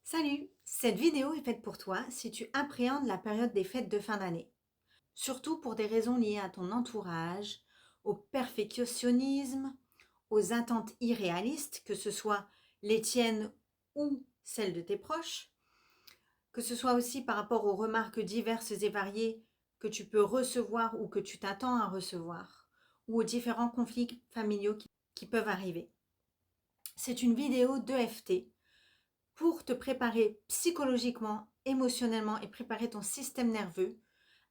Salut! Cette vidéo est faite pour toi si tu appréhendes la période des fêtes de fin d'année, surtout pour des raisons liées à ton entourage, au perfectionnisme, aux attentes irréalistes, que ce soit les tiennes ou celles de tes proches, que ce soit aussi par rapport aux remarques diverses et variées que tu peux recevoir ou que tu t'attends à recevoir, ou aux différents conflits familiaux qui peuvent arriver. C'est une vidéo d'EFT pour te préparer psychologiquement, émotionnellement et préparer ton système nerveux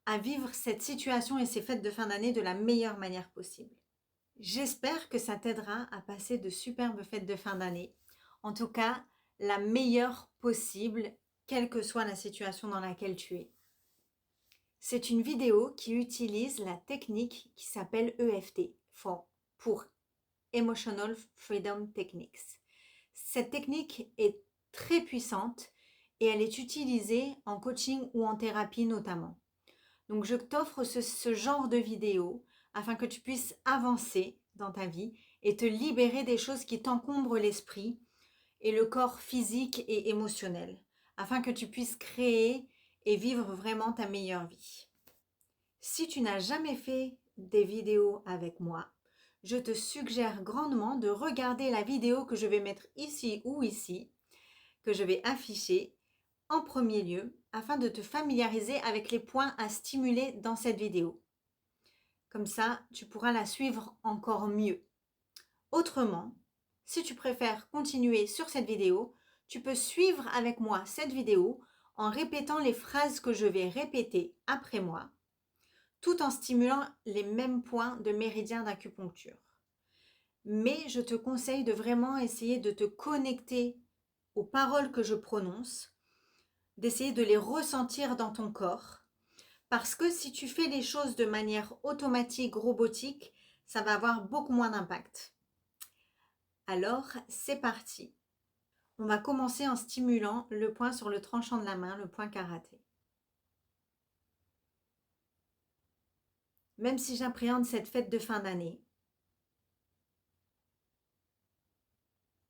à vivre cette situation et ces fêtes de fin d'année de la meilleure manière possible. J'espère que ça t'aidera à passer de superbes fêtes de fin d'année. En tout cas, la meilleure possible, quelle que soit la situation dans laquelle tu es. C'est une vidéo qui utilise la technique qui s'appelle EFT, pour Emotional Freedom Techniques. Cette technique est très puissante et elle est utilisée en coaching ou en thérapie notamment. Donc je t'offre ce genre de vidéo afin que tu puisses avancer dans ta vie et te libérer des choses qui t'encombrent l'esprit et le corps physique et émotionnel, afin que tu puisses créer et vivre vraiment ta meilleure vie. Si tu n'as jamais fait des vidéos avec moi, je te suggère grandement de regarder la vidéo que je vais mettre ici ou ici, que je vais afficher en premier lieu, afin de te familiariser avec les points à stimuler dans cette vidéo. Comme ça, tu pourras la suivre encore mieux. Autrement, si tu préfères continuer sur cette vidéo, tu peux suivre avec moi cette vidéo en répétant les phrases que je vais répéter après moi, tout en stimulant les mêmes points de méridien d'acupuncture. Mais je te conseille de vraiment essayer de te connecter aux paroles que je prononce, d'essayer de les ressentir dans ton corps, parce que si tu fais les choses de manière automatique, robotique, ça va avoir beaucoup moins d'impact. Alors, c'est parti. On va commencer en stimulant le point sur le tranchant de la main, le point karaté. Même si j'appréhende cette fête de fin d'année,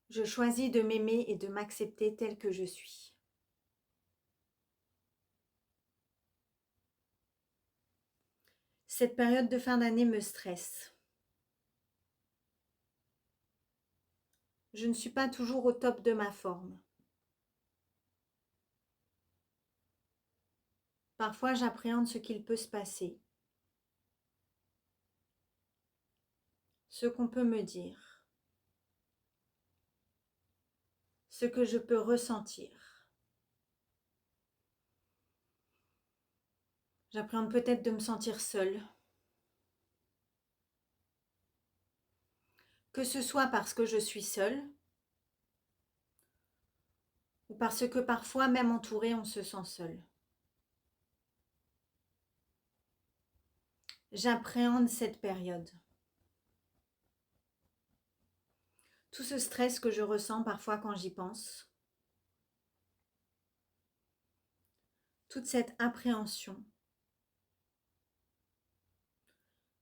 je choisis de m'aimer et de m'accepter tel que je suis. Cette période de fin d'année me stresse. Je ne suis pas toujours au top de ma forme. Parfois, j'appréhende ce qu'il peut se passer, ce qu'on peut me dire, ce que je peux ressentir. J'appréhende peut-être de me sentir seule. Que ce soit parce que je suis seule ou parce que parfois, même entourée, on se sent seul. J'appréhende cette période. Tout ce stress que je ressens parfois quand j'y pense, toute cette appréhension,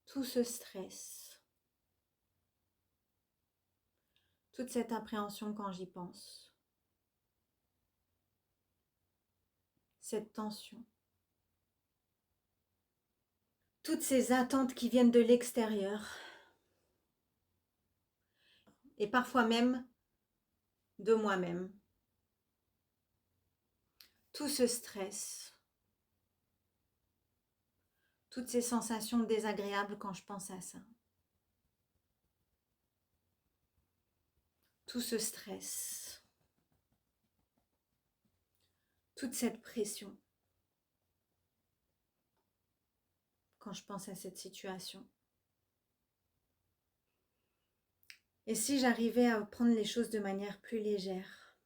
tout ce stress, toute cette appréhension quand j'y pense, cette tension, toutes ces attentes qui viennent de l'extérieur et parfois même de moi-même, tout ce stress, toutes ces sensations désagréables quand je pense à ça. Tout ce stress, toute cette pression quand je pense à cette situation. Et si j'arrivais à prendre les choses de manière plus légère?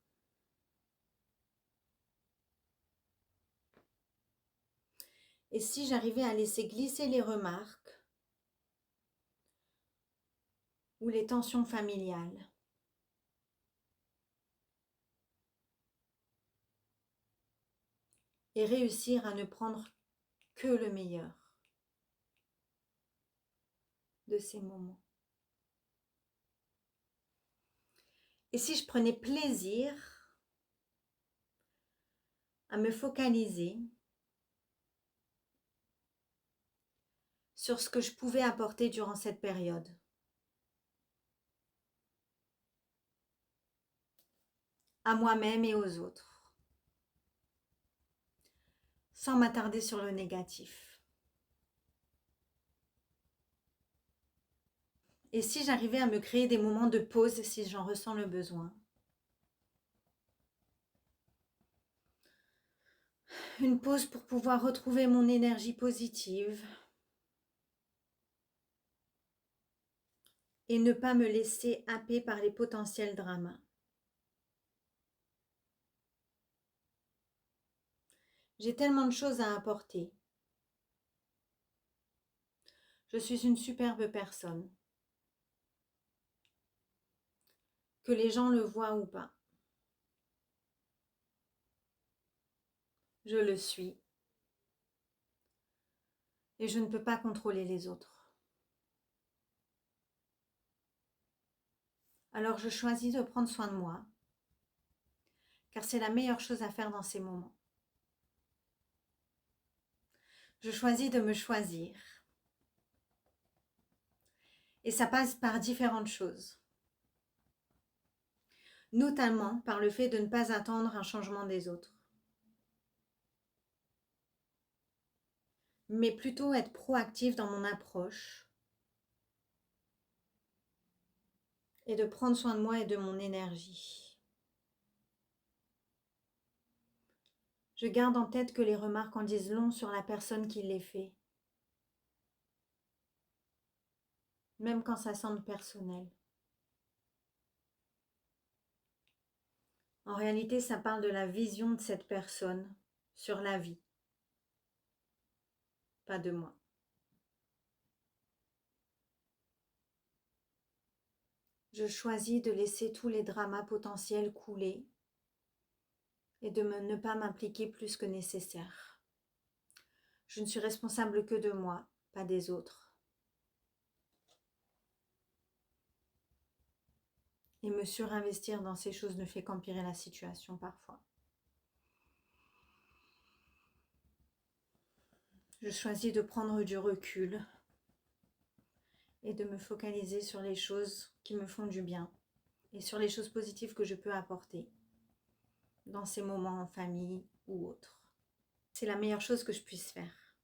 Et si j'arrivais à laisser glisser les remarques ou les tensions familiales? Et réussir à ne prendre que le meilleur de ces moments. Et si je prenais plaisir à me focaliser sur ce que je pouvais apporter durant cette période, à moi-même et aux autres, sans m'attarder sur le négatif. Et si j'arrivais à me créer des moments de pause si j'en ressens le besoin, une pause pour pouvoir retrouver mon énergie positive et ne pas me laisser happer par les potentiels dramas. J'ai tellement de choses à apporter. Je suis une superbe personne. Que les gens le voient ou pas. Je le suis. Et je ne peux pas contrôler les autres. Alors je choisis de prendre soin de moi, car c'est la meilleure chose à faire dans ces moments. Je choisis de me choisir. Et ça passe par différentes choses. Notamment par le fait de ne pas attendre un changement des autres. Mais plutôt être proactif dans mon approche et de prendre soin de moi et de mon énergie. Je garde en tête que les remarques en disent long sur la personne qui les fait, même quand ça semble personnel. En réalité, ça parle de la vision de cette personne sur la vie, pas de moi. Je choisis de laisser tous les dramas potentiels couler et de ne pas m'impliquer plus que nécessaire. Je ne suis responsable que de moi, pas des autres. Et me surinvestir dans ces choses ne fait qu'empirer la situation parfois. Je choisis de prendre du recul et de me focaliser sur les choses qui me font du bien et sur les choses positives que je peux apporter dans ces moments en famille ou autres. C'est la meilleure chose que je puisse faire.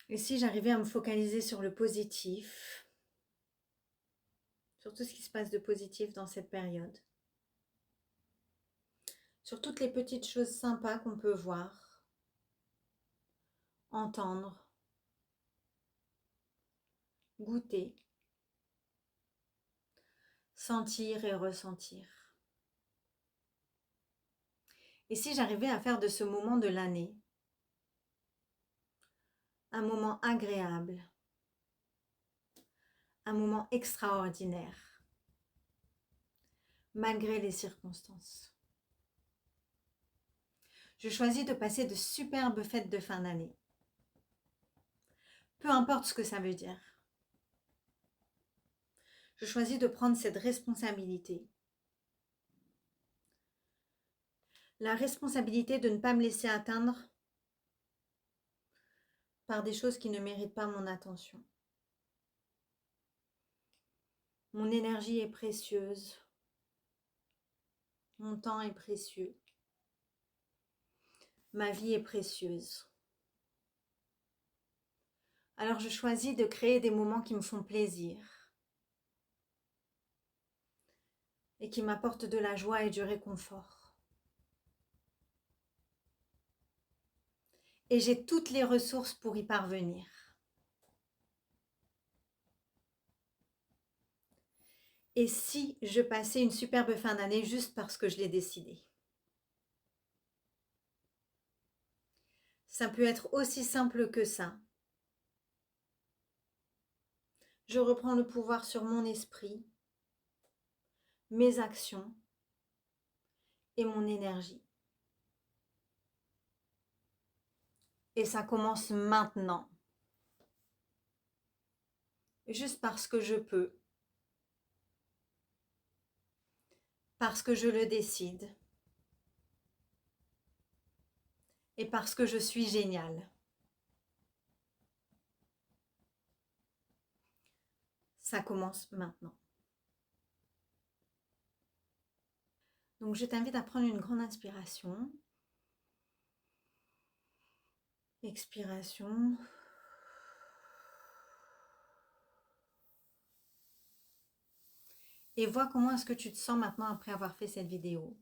Et si j'arrivais à me focaliser sur le positif, sur tout ce qui se passe de positif dans cette période, sur toutes les petites choses sympas qu'on peut voir, entendre, goûter, sentir et ressentir. Et si j'arrivais à faire de ce moment de l'année un moment agréable, un moment extraordinaire, malgré les circonstances. Je choisis de passer de superbes fêtes de fin d'année. Peu importe ce que ça veut dire. Je choisis de prendre cette responsabilité. La responsabilité de ne pas me laisser atteindre par des choses qui ne méritent pas mon attention. Mon énergie est précieuse. Mon temps est précieux. Ma vie est précieuse. Alors je choisis de créer des moments qui me font plaisir et qui m'apportent de la joie et du réconfort. Et j'ai toutes les ressources pour y parvenir. Et si je passais une superbe fin d'année juste parce que je l'ai décidé? Ça peut être aussi simple que ça. Je reprends le pouvoir sur mon esprit, mes actions et mon énergie. Et ça commence maintenant. Juste parce que je peux. parce que je le décide et parce que je suis géniale. Ça commence maintenant. Donc je t'invite à prendre une grande inspiration. Expiration. Et vois comment est-ce que tu te sens maintenant après avoir fait cette vidéo.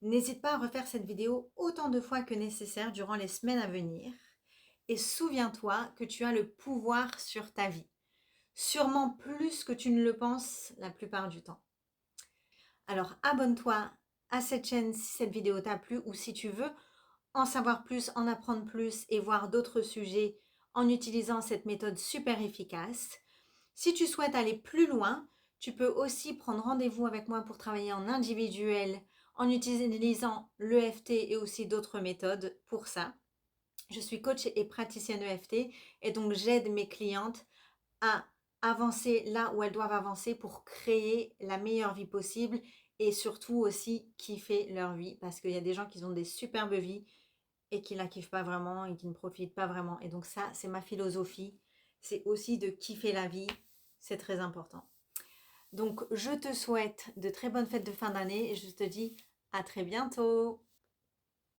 N'hésite pas à refaire cette vidéo autant de fois que nécessaire durant les semaines à venir. Et souviens-toi que tu as le pouvoir sur ta vie. Sûrement plus que tu ne le penses la plupart du temps. Alors abonne-toi à cette chaîne si cette vidéo t'a plu ou si tu veux en savoir plus, en apprendre plus et voir d'autres sujets en utilisant cette méthode super efficace. Si tu souhaites aller plus loin, tu peux aussi prendre rendez-vous avec moi pour travailler en individuel en utilisant l'EFT et aussi d'autres méthodes pour ça. Je suis coach et praticienne EFT et donc j'aide mes clientes à avancer là où elles doivent avancer pour créer la meilleure vie possible et surtout aussi kiffer leur vie parce qu'il y a des gens qui ont des superbes vies et qui ne la kiffent pas vraiment et qui ne profitent pas vraiment. Et donc ça, c'est ma philosophie. C'est aussi de kiffer la vie. C'est très important. Donc, je te souhaite de très bonnes fêtes de fin d'année et je te dis à très bientôt.